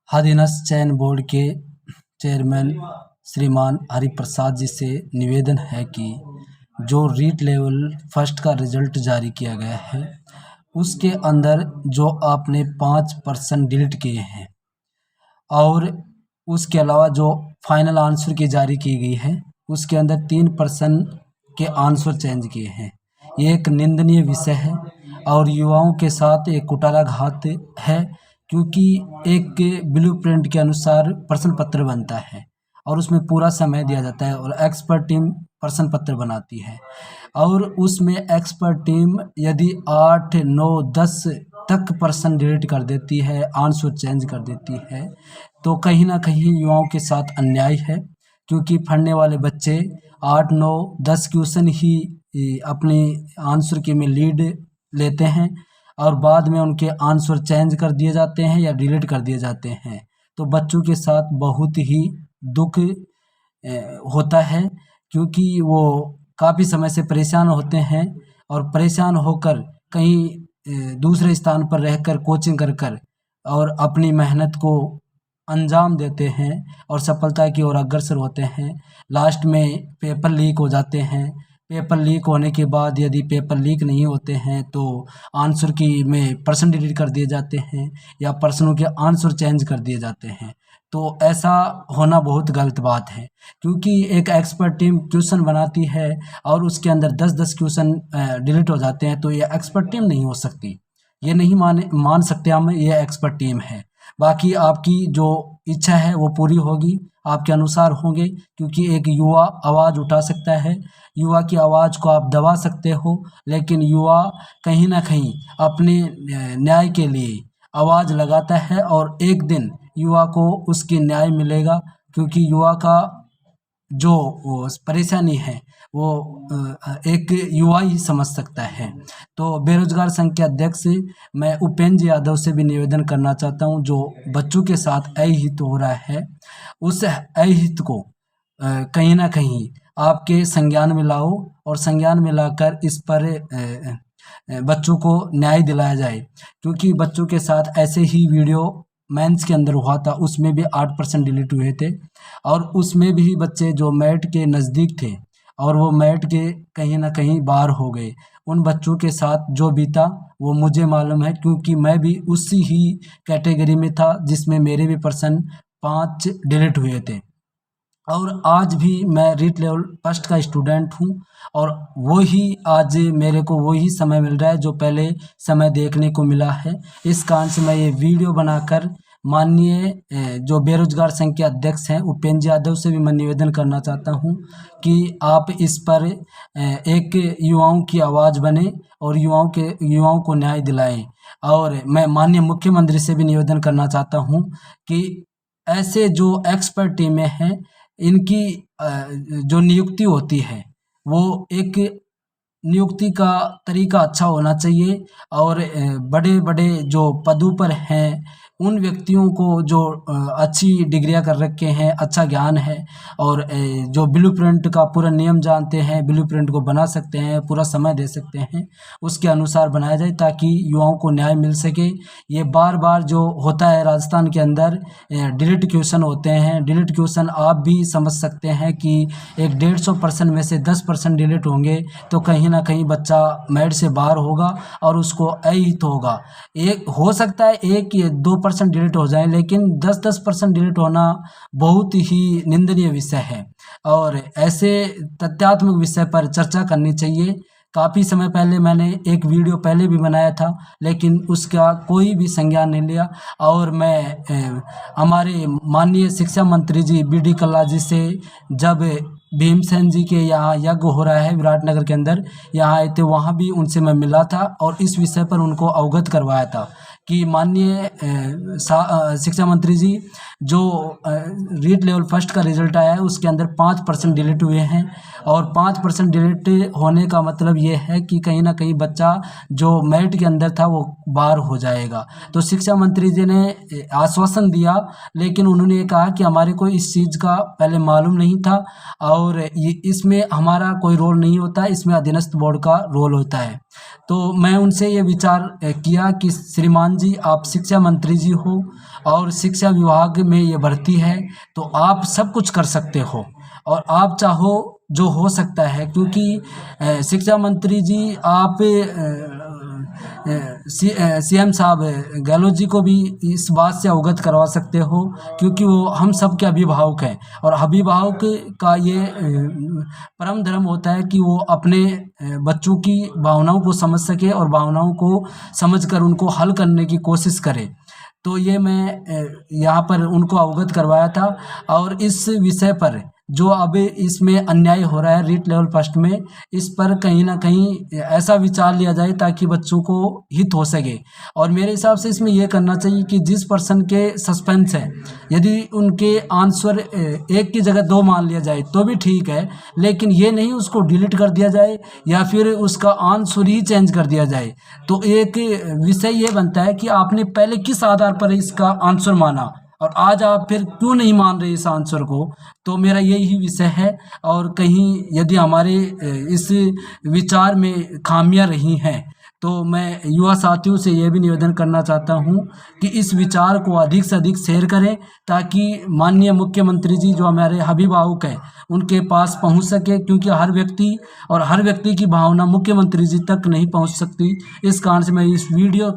हाथीनस चयन बोर्ड के चेयरमैन श्रीमान हरिप्रसाद जी से निवेदन है कि जो रीट लेवल फर्स्ट का रिजल्ट जारी किया गया है उसके अंदर जो आपने 5% डिलीट किए हैं और उसके अलावा जो फाइनल आंसर की जारी की गई है उसके अंदर 3% के आंसर चेंज किए हैं। ये एक निंदनीय विषय है और युवाओं के साथ एक कुठाराघात है, क्योंकि एक ब्लूप्रिंट के अनुसार प्रश्न पत्र बनता है और उसमें पूरा समय दिया जाता है और एक्सपर्ट टीम प्रश्न पत्र बनाती है और उसमें एक्सपर्ट टीम यदि 8, 9, 10 तक प्रश्न डिलीट कर देती है, आंसर चेंज कर देती है, तो कहीं ना कहीं युवाओं के साथ अन्याय है। क्योंकि पढ़ने वाले बच्चे 8, 9, 10 क्वेश्चन ही अपनी आंसर की में लीड लेते हैं और बाद में उनके आंसर चेंज कर दिए जाते हैं या डिलीट कर दिए जाते हैं। तो बच्चों के साथ बहुत ही दुख होता है, क्योंकि वो काफ़ी समय से परेशान होते हैं और परेशान होकर कहीं दूसरे स्थान पर रहकर कोचिंग कर और अपनी मेहनत को अंजाम देते हैं और सफलता की ओर अग्रसर होते हैं। लास्ट में पेपर लीक हो जाते हैं। पेपर लीक होने के बाद यदि पेपर लीक नहीं होते हैं तो आंसर की में प्रश्न डिलीट कर दिए जाते हैं या प्रश्नों के आंसर चेंज कर दिए जाते हैं। तो ऐसा होना बहुत गलत बात है, क्योंकि एक एक्सपर्ट टीम क्वेश्चन बनाती है और उसके अंदर 10-10 क्वेश्चन डिलीट हो जाते हैं, तो ये एक्सपर्ट टीम नहीं हो सकती। ये नहीं मान सकते हम ये एक्सपर्ट टीम है। बाकी आपकी जो इच्छा है वो पूरी होगी, आपके अनुसार होंगे, क्योंकि एक युवा आवाज़ उठा सकता है, युवा की आवाज़ को आप दबा सकते हो, लेकिन युवा कहीं ना कहीं अपने न्याय के लिए आवाज़ लगाता है और एक दिन युवा को उसकी न्याय मिलेगा। क्योंकि युवा का जो वो परेशानी है वो एक युवा ही समझ सकता है। तो बेरोजगार संघ के अध्यक्ष मैं उपेंद्र यादव से भी निवेदन करना चाहता हूँ, जो बच्चों के साथ अहित हो रहा है उस अहित को कहीं ना कहीं आपके संज्ञान में लाओ और संज्ञान में लाकर इस पर बच्चों को न्याय दिलाया जाए। क्योंकि बच्चों के साथ ऐसे ही वीडियो मेंस के अंदर हुआ था, उसमें भी 8% डिलीट हुए थे और उसमें भी बच्चे जो मैट के नज़दीक थे और वो मैट के कहीं ना कहीं बाहर हो गए। उन बच्चों के साथ जो बीता वो मुझे मालूम है, क्योंकि मैं भी उसी ही कैटेगरी में था जिसमें मेरे भी प्रश्न 5 डिलीट हुए थे और आज भी मैं रीट लेवल फर्स्ट का स्टूडेंट हूँ और वही आज मेरे को वही समय मिल रहा है जो पहले समय देखने को मिला है। इस कारण से मैं ये वीडियो बनाकर माननीय जो बेरोजगार संघ के अध्यक्ष हैं उपेंद्र यादव से भी मैं निवेदन करना चाहता हूँ कि आप इस पर एक युवाओं की आवाज़ बने और युवाओं को न्याय दिलाएं। और मैं माननीय मुख्यमंत्री से भी निवेदन करना चाहता हूँ कि ऐसे जो एक्सपर्ट टीमें हैं इनकी जो नियुक्ति होती है वो एक नियुक्ति का तरीका अच्छा होना चाहिए और बड़े बड़े जो पदों पर हैं उन व्यक्तियों को जो अच्छी डिग्रियां कर रखे हैं, अच्छा ज्ञान है और जो ब्लूप्रिंट का पूरा नियम जानते हैं, ब्लूप्रिंट को बना सकते हैं, पूरा समय दे सकते हैं, उसके अनुसार बनाया जाए ताकि युवाओं को न्याय मिल सके। ये बार बार जो होता है राजस्थान के अंदर डिलीट क्वेश्चन होते हैं। डिलीट क्वेश्चन आप भी समझ सकते हैं कि एक 150% में से 10% डिलीट होंगे तो कहीं ना कहीं बच्चा मैट से बाहर होगा और उसको अहित होगा। एक हो सकता है 1 या 2% डिलीट हो जाए, लेकिन 10-10% डिलीट होना बहुत ही निंदनीय विषय है और ऐसे तथ्यात्मक विषय पर चर्चा करनी चाहिए। काफ़ी समय पहले मैंने एक वीडियो पहले भी बनाया था, लेकिन उसका कोई भी संज्ञान नहीं लिया और मैं हमारे माननीय शिक्षा मंत्री जी बी.डी. कल्ला जी से जब भीमसेन जी के यहाँ यज्ञ हो रहा है विराटनगर के अंदर, यहाँ आए थे, वहाँ भी उनसे मैं मिला था और इस विषय पर उनको अवगत करवाया था कि माननीय शिक्षा मंत्री जी जो रीट लेवल फर्स्ट का रिजल्ट आया है उसके अंदर 5% डिलीट हुए हैं और 5% डिलीट होने का मतलब ये है कि कहीं ना कहीं बच्चा जो मेरिट के अंदर था वो बाहर हो जाएगा। तो शिक्षा मंत्री जी ने आश्वासन दिया, लेकिन उन्होंने ये कहा कि हमारे को इस चीज़ का पहले मालूम नहीं था और ये इसमें हमारा कोई रोल नहीं होता, इसमें अधीनस्थ बोर्ड का रोल होता है। तो मैं उनसे ये विचार किया कि श्रीमान श्रीमान जी, आप शिक्षा मंत्री जी हो और शिक्षा विभाग में ये भर्ती है, तो आप सब कुछ कर सकते हो और आप चाहो जो हो सकता है, क्योंकि शिक्षा मंत्री जी आप सीएम साहब गहलोत जी को भी इस बात से अवगत करवा सकते हो, क्योंकि वो हम सब के अभिभावक हैं और अभिभावक का ये परम धर्म होता है कि वो अपने बच्चों की भावनाओं को समझ सके और भावनाओं को समझकर उनको हल करने की कोशिश करे। तो ये मैं यहाँ पर उनको अवगत करवाया था और इस विषय पर जो अब इसमें अन्याय हो रहा है रीट लेवल फर्स्ट में, इस पर कहीं ना कहीं ऐसा विचार लिया जाए ताकि बच्चों को हित हो सके। और मेरे हिसाब से इसमें यह करना चाहिए कि जिस पर्सन के सस्पेंस है, यदि उनके आंसर एक की जगह 2 मान लिया जाए तो भी ठीक है, लेकिन ये नहीं उसको डिलीट कर दिया जाए या फिर उसका आंसर ही चेंज कर दिया जाए। तो एक विषय ये बनता है कि आपने पहले किस आधार पर इसका आंसर माना और आज आप फिर क्यों नहीं मान रहे इस आंसर को। तो मेरा यही विषय है और कहीं यदि हमारे इस विचार में खामियां रही हैं तो मैं युवा साथियों से यह भी निवेदन करना चाहता हूं कि इस विचार को अधिक से अधिक शेयर करें ताकि माननीय मुख्यमंत्री जी जो हमारे अभिभावक हैं उनके पास पहुंच सके, क्योंकि हर व्यक्ति की भावना मुख्यमंत्री जी तक नहीं पहुंच सकती। इस कारण से मैं इस वीडियो